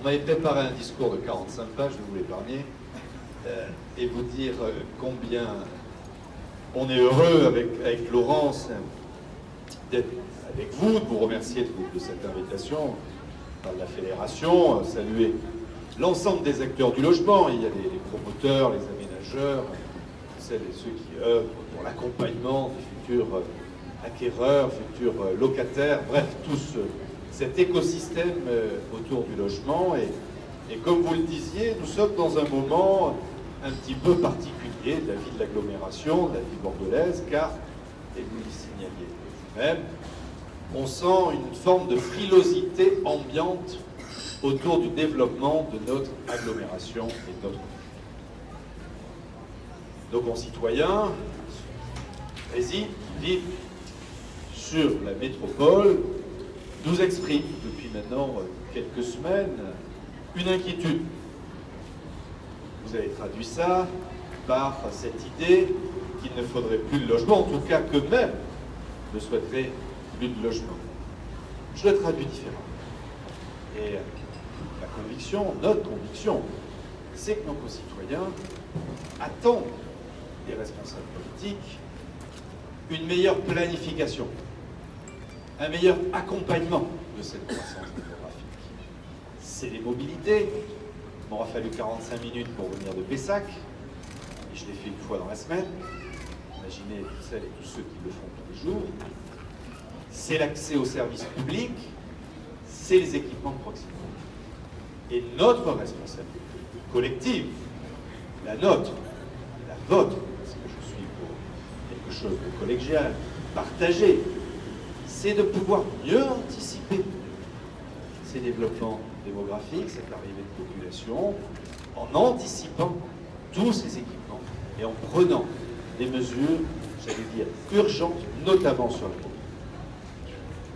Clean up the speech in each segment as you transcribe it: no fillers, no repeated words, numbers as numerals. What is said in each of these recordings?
On m'avait préparé un discours de 45 pages, je vais vous l'épargner, et vous dire combien on est heureux avec Laurence d'être avec vous, de vous remercier de cette invitation par la Fédération, saluer l'ensemble des acteurs du logement. Il y a les promoteurs, les aménageurs, celles et ceux qui œuvrent pour l'accompagnement des futurs acquéreurs, futurs locataires, bref, tout cet écosystème autour du logement. Et comme vous le disiez, nous sommes dans un moment un petit peu particulier de la vie de l'agglomération, de la vie bordelaise, car, et vous le signaliez vous-même, on sent une forme de frilosité ambiante autour du développement de notre agglomération et de notre ville. Nos concitoyens résident, vivent sur la métropole, nous expriment depuis maintenant quelques semaines une inquiétude. Vous avez traduit ça par cette idée qu'il ne faudrait plus de logement, en tout cas qu'eux-mêmes ne souhaiteraient plus de logement. Je le traduis différemment. Et la conviction, notre conviction, c'est que nos concitoyens attendent des responsables politiques une meilleure planification, un meilleur accompagnement de cette croissance démographique. C'est les mobilités. Il m'aura fallu 45 minutes pour venir de Pessac, et je l'ai fait une fois dans la semaine. Imaginez toutes celles et tous ceux qui le font tous les jours. C'est l'accès aux services publics, c'est les équipements de proximité. Et notre responsabilité collective, la nôtre, la vôtre, parce que je suis pour quelque chose de collégial, partagé, c'est de pouvoir mieux anticiper ces développements démographiques, cette arrivée de population, en anticipant tous ces équipements et en prenant des mesures, j'allais dire, urgentes, notamment sur la mobilité.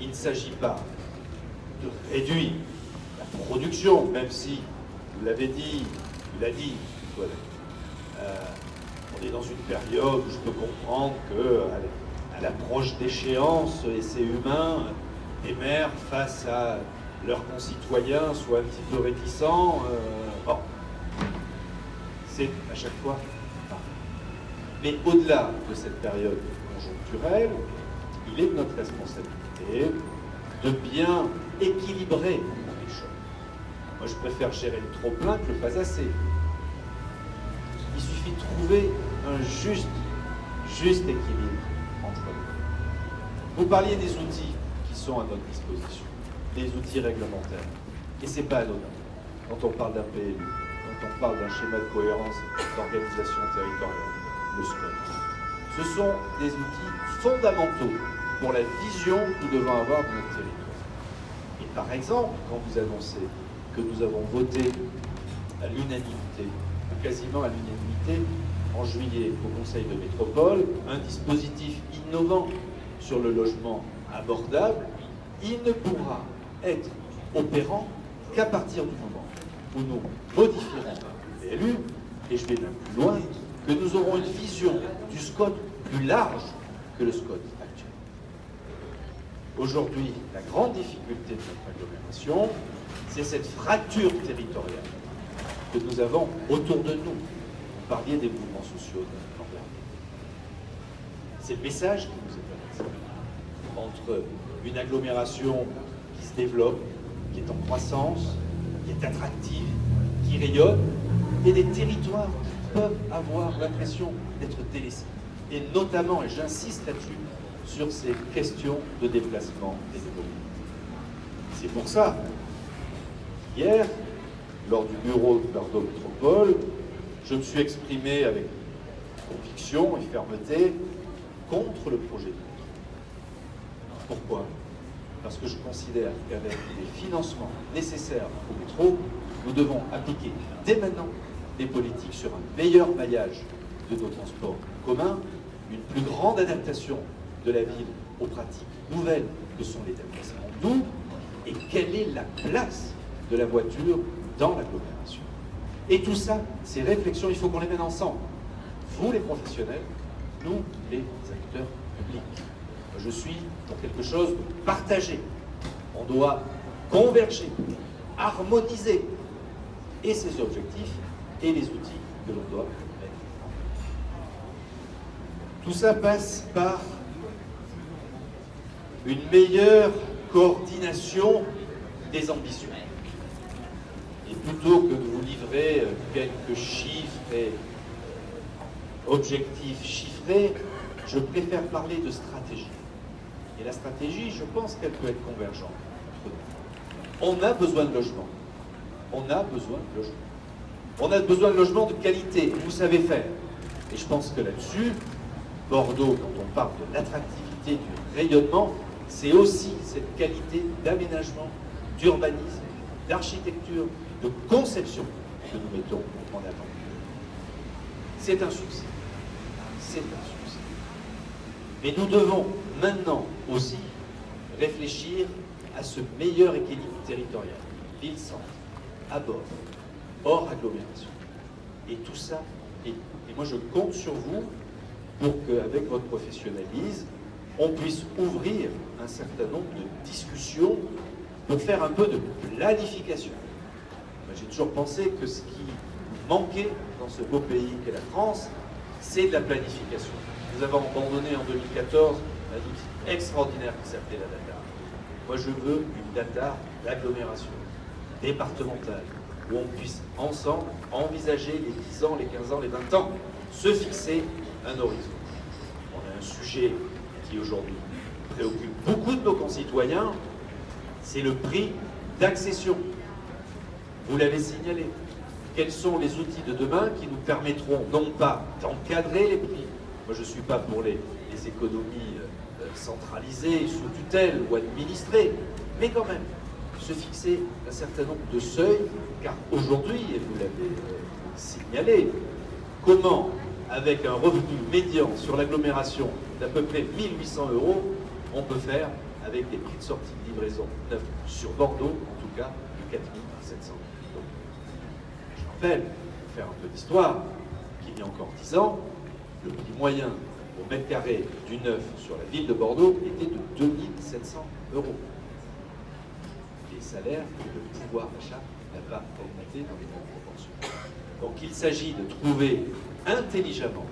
Il ne s'agit pas de réduire la production, même si, vous l'avez dit, vous l'avez dit, voilà, on est dans une période où je peux comprendre qu'à l'approche d'échéances, essais humains, les maires, face à leurs concitoyens, soient un petit peu réticents. Bon, c'est à chaque fois. Mais au-delà de cette période conjoncturelle, il est de notre responsabilité de bien équilibrer les choses. Moi, je préfère gérer le trop-plein que le pas assez. Il suffit de trouver un juste équilibre entre eux. Vous parliez des outils qui sont à notre disposition, des outils réglementaires. Et c'est pas anodin. Quand on parle d'un PLU, quand on parle d'un schéma de cohérence d'organisation territoriale, le SCOT, ce sont des outils fondamentaux pour la vision que nous devons avoir de notre territoire. Et par exemple, quand vous annoncez que nous avons voté à l'unanimité, ou quasiment à l'unanimité, en juillet au Conseil de métropole, un dispositif innovant sur le logement abordable, il ne pourra être opérant qu'à partir du moment où nous modifierons le PLU, et je vais même plus loin, que nous aurons une vision du SCOT plus large que le SCOT actuel. Aujourd'hui, la grande difficulté de notre agglomération, c'est cette fracture territoriale que nous avons autour de nous. Vous parliez des mouvements sociaux de l'an dernier. C'est le message qui nous est passé. Entre une agglomération qui se développe, qui est en croissance, qui est attractive, qui rayonne, et des territoires qui peuvent avoir l'impression d'être délaissés. Et notamment, et j'insiste là-dessus, sur ces questions de déplacement et de mobilité. C'est pour ça, hier, lors du bureau de Bordeaux Métropole, je me suis exprimé avec conviction et fermeté contre le projet de métro. Pourquoi? Parce que je considère qu'avec les financements nécessaires au métro, nous devons appliquer dès maintenant des politiques sur un meilleur maillage de nos transports communs, une plus grande adaptation de la ville aux pratiques nouvelles que sont les déplacements doux, et quelle est la place de la voiture dans l'agglomération. Et tout ça, ces réflexions, il faut qu'on les mène ensemble. Vous, les professionnels, nous, les acteurs publics. Je suis pour quelque chose de partagé. On doit converger harmoniser et ses objectifs et les outils que l'on doit mettre. Tout ça passe par une meilleure coordination des ambitions. Et plutôt que de vous livrer quelques chiffres et objectifs chiffrés, je préfère parler de stratégie. Et la stratégie, je pense qu'elle peut être convergente. On a besoin de logement. On a besoin de logement. On a besoin de logement de qualité, vous savez faire. Et je pense que là-dessus, Bordeaux, quand on parle de l'attractivité, du rayonnement, c'est aussi cette qualité d'aménagement, d'urbanisme, d'architecture, de conception que nous mettons en avant. C'est un succès. C'est un succès. Mais nous devons maintenant aussi réfléchir à ce meilleur équilibre territorial. Ville-centre, à bord, hors agglomération. Et tout ça, et moi je compte sur vous pour qu'avec votre professionnalisme, on puisse ouvrir un certain nombre de discussions pour faire un peu de planification. J'ai toujours pensé que ce qui manquait dans ce beau pays qu'est la France, c'est de la planification. Nous avons abandonné en 2014 un outil extraordinaire qui s'appelait la data. Moi, je veux une data d'agglomération, départementale, où on puisse ensemble envisager les 10 ans, les 15 ans, les 20 ans, se fixer un horizon. On a un sujet qui aujourd'hui préoccupe beaucoup de nos concitoyens, c'est le prix d'accession. Vous l'avez signalé. Quels sont les outils de demain qui nous permettront non pas d'encadrer les prix, moi je ne suis pas pour les économies centralisées, sous tutelle ou administrées, mais quand même se fixer un certain nombre de seuils, car aujourd'hui, et vous l'avez signalé, comment, avec un revenu médian sur l'agglomération d'à peu près 1800 €, on peut faire avec des prix de sortie de livraison neuf sur Bordeaux, en tout cas, de 4700 €. Je rappelle, pour faire un peu d'histoire, qu'il y a encore 10 ans, le prix moyen au mètre carré du neuf sur la ville de Bordeaux était de 2700 €. Les salaires et le pouvoir d'achat n'a pas augmenté dans les mêmes proportions. Donc il s'agit de trouver intelligemment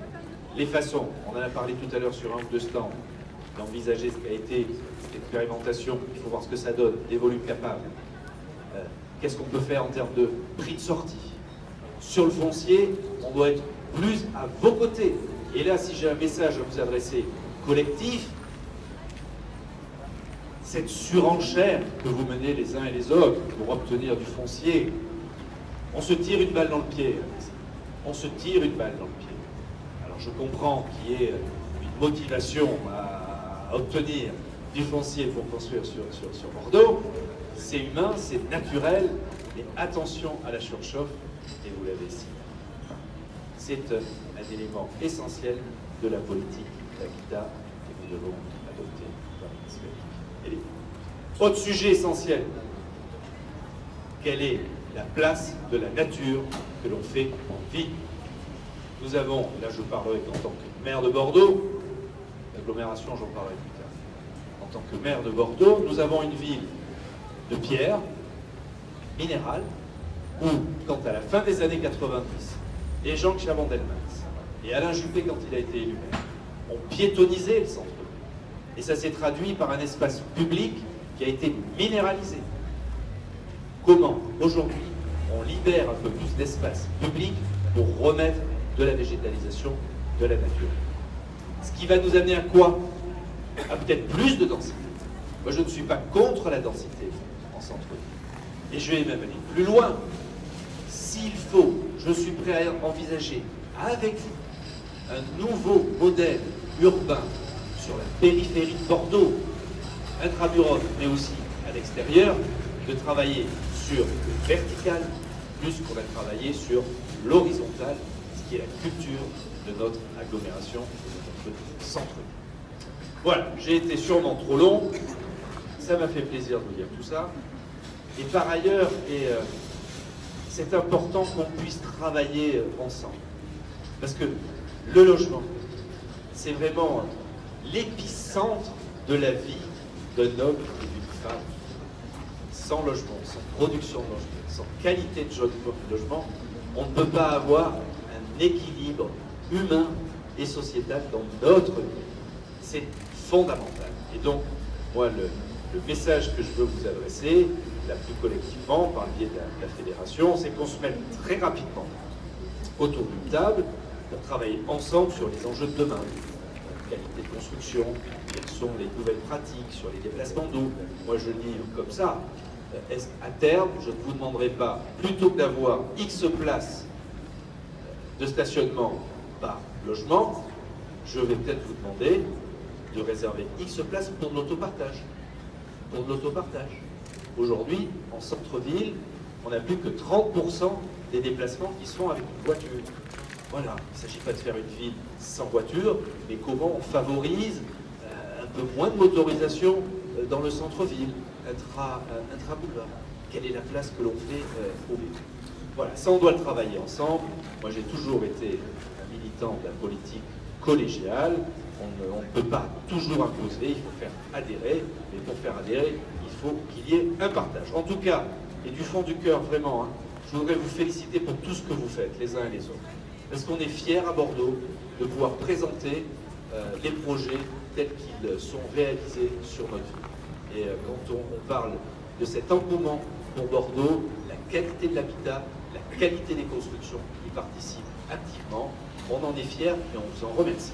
les façons, on en a parlé tout à l'heure sur un ou deux stands, d'envisager ce qu'a été cette expérimentation, il faut voir ce que ça donne, des volumes capables. Qu'est-ce qu'on peut faire en termes de prix de sortie? Sur le foncier, on doit être plus à vos côtés. Et là, si j'ai un message à vous adresser collectif, cette surenchère que vous menez les uns et les autres pour obtenir du foncier, on se tire une balle dans le pied. On se tire une balle dans le pied. Alors je comprends qu'il y ait une motivation à obtenir du foncier pour construire sur Bordeaux. C'est humain, c'est naturel, mais attention à la surchauffe, et vous l'avez dit. C'est un élément essentiel de la politique d'habitat que nous devons adopter par les. Autre sujet essentiel, quelle est la place de la nature que l'on fait en ville? Nous avons, là je parlerai en tant que maire de Bordeaux, l'agglomération j'en parlerai plus tard. En tant que maire de Bordeaux, nous avons une ville de pierre, minérale, où, quand à la fin des années 90, et Jean Chaban-Delmas et Alain Juppé, quand il a été élu maire, ont piétonnisé le centre-ville. Et ça s'est traduit par un espace public qui a été minéralisé. Comment, aujourd'hui, on libère un peu plus d'espace public pour remettre de la végétalisation, de la nature? Ce qui va nous amener à quoi? À peut-être plus de densité. Moi, je ne suis pas contre la densité en centre-ville. Et je vais même aller plus loin. S'il faut, je suis prêt à envisager avec vous un nouveau modèle urbain sur la périphérie de Bordeaux, intramuros, mais aussi à l'extérieur, de travailler sur le vertical, plus qu'on a travaillé sur l'horizontal, ce qui est la culture de notre agglomération, de notre centre-ville. Voilà, j'ai été sûrement trop long, ça m'a fait plaisir de vous dire tout ça. Et par ailleurs, c'est important qu'on puisse travailler ensemble. Parce que le logement, c'est vraiment l'épicentre de la vie d'un homme et d'une femme. sans logement, sans production de logement, sans qualité de logement, on ne peut pas avoir un équilibre humain et sociétal dans notre vie. C'est fondamental. Et donc, moi, le message que je veux vous adresser, la plus collectivement, par le biais de la fédération, c'est qu'on se mette très rapidement autour d'une table pour travailler ensemble sur les enjeux de demain. Qualité de construction, quelles sont les nouvelles pratiques sur les déplacements d'eau. Moi, je dis comme ça, à terme, je ne vous demanderai pas, plutôt que d'avoir X places de stationnement par logement, je vais peut-être vous demander de réserver X places pour de l'autopartage. Pour de l'autopartage. Aujourd'hui, en centre-ville, on n'a plus que 30% des déplacements qui se font avec une voiture. Voilà, il ne s'agit pas de faire une ville sans voiture, mais comment on favorise un peu moins de motorisation dans le centre-ville, intra-boulevard. Quelle est la place que l'on fait au vélo? Voilà, ça on doit le travailler ensemble. Moi j'ai toujours été un militant de la politique collégiale. On ne peut pas toujours imposer, il faut faire adhérer, mais pour faire adhérer, il faut qu'il y ait un partage. En tout cas, et du fond du cœur vraiment, je voudrais vous féliciter pour tout ce que vous faites, les uns et les autres. Parce qu'on est fiers à Bordeaux de pouvoir présenter les projets tels qu'ils sont réalisés sur notre ville. Et quand on parle de cet engouement pour Bordeaux, la qualité de l'habitat, la qualité des constructions y participent activement. On en est fiers et on vous en remercie.